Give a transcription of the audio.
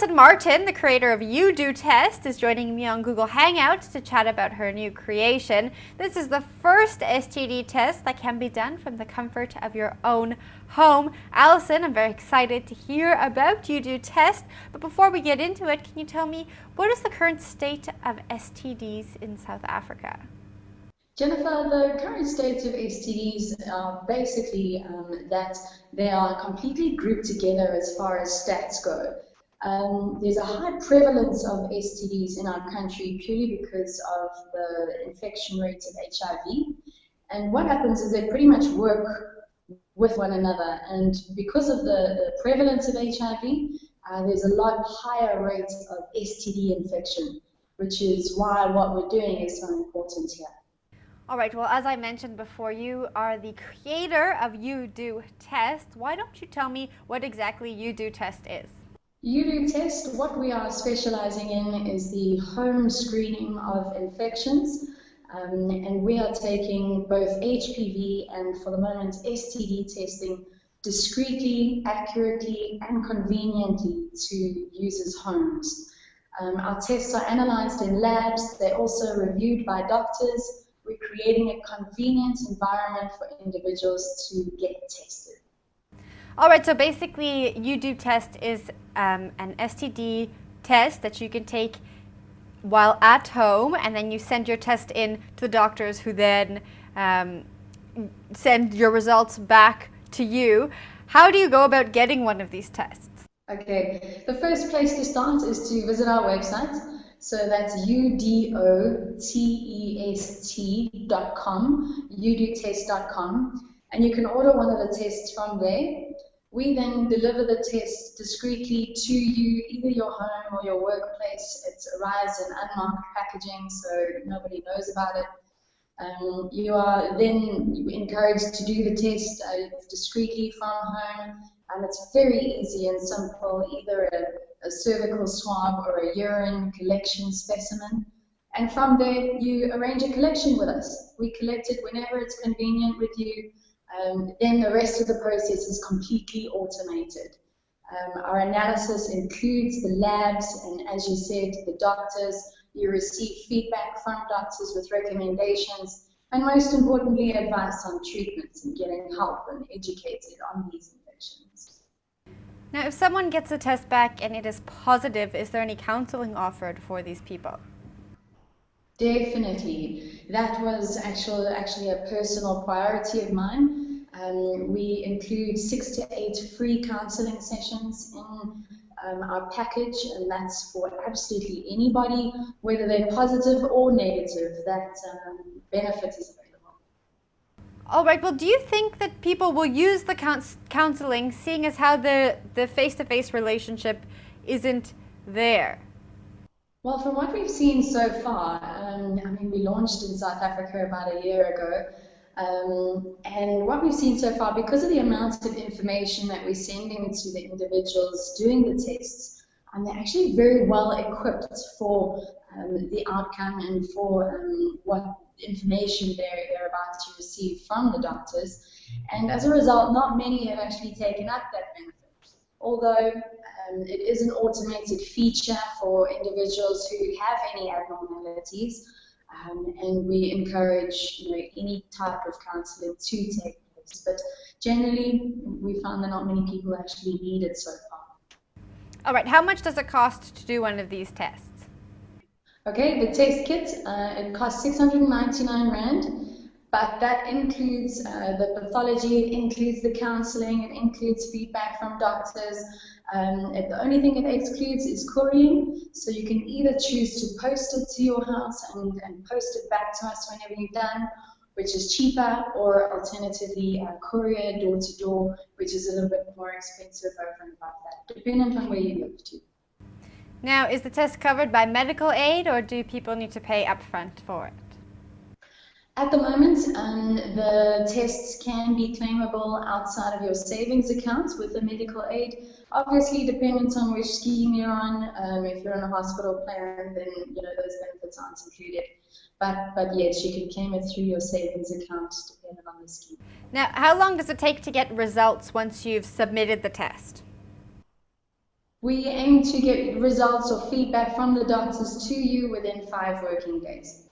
Alison Martin, the creator of UDoTest, is joining me on Google Hangouts to chat about her new creation. This is the first STD test that can be done from the comfort of your own home. Alison, I'm very excited to hear about UDoTest, but before we get into it, can you tell me what is the current state of STDs in South Africa? Jennifer, the current state of STDs are basically that they are completely grouped together as far as stats go. There's a high prevalence of STDs in our country purely because of the infection rates of HIV. And what happens is they pretty much work with one another. And because of the prevalence of HIV, there's a lot higher rates of STD infection, which is why what we're doing is so important here. All right, well, as I mentioned before, you are the creator of UDoTest. Why don't you tell me what exactly UDoTest is? UDoTest, what we are specializing in is the home screening of infections. And we are taking both HPV and, for the moment, STD testing discreetly, accurately, and conveniently to users' homes. Our tests are analyzed in labs. They're also reviewed by doctors. We're creating a convenient environment for individuals to get tested. All right, so basically UDoTest is an STD test that you can take while at home, and then you send your test in to the doctors, who then send your results back to you. How do you go about getting one of these tests? Okay, the first place to start is to visit our website. So that's UDoTest.com, UDoTest.com, and you can order one of the tests from there. We then deliver the test discreetly to you, either your home or your workplace. It arrives in unmarked packaging, so nobody knows about it. You are then encouraged to do the test discreetly from home, and it's very easy and simple, either a cervical swab or a urine collection specimen. And from there, you arrange a collection with us. We collect it whenever it's convenient with you. Then the rest of the process is completely automated. Our analysis includes the labs, and as you said, the doctors. You receive feedback from doctors with recommendations, and most importantly, advice on treatments and getting help and educated on these infections. Now, if someone gets a test back and it is positive, is there any counseling offered for these people? Definitely. That was actually a personal priority of mine. We include 6 to 8 free counseling sessions in our package, and that's for absolutely anybody, whether they're positive or negative. That benefit is available. All right, well, do you think that people will use the counseling, seeing as how the face-to-face relationship isn't there? Well, from what we've seen so far, we launched in South Africa about a year ago, and what we've seen so far, because of the amount of information that we're sending to the individuals doing the tests, they're actually very well equipped for the outcome and for what information they're about to receive from the doctors. And as a result, not many have actually taken up that benefit, although it is an automated feature for individuals who have any abnormalities, and we encourage any type of counselling to take place. But generally, we found that not many people actually need it so far. All right, how much does it cost to do one of these tests? Okay, the test kit, it costs 699 Rand. But that includes the pathology, it includes the counseling, it includes feedback from doctors. The only thing it excludes is couriering, so you can either choose to post it to your house and post it back to us whenever you're done, which is cheaper, or alternatively courier door to door, which is a little bit more expensive over and above that, depending on where you live to. Now, is the test covered by medical aid, or do people need to pay upfront for it? At the moment, the tests can be claimable outside of your savings account with the medical aid. Obviously, dependent on which scheme you're on. If you're on a hospital plan, then those benefits aren't included. But yes, you can claim it through your savings account, depending on the scheme. Now, how long does it take to get results once you've submitted the test? We aim to get results or feedback from the doctors to you within 5 working days.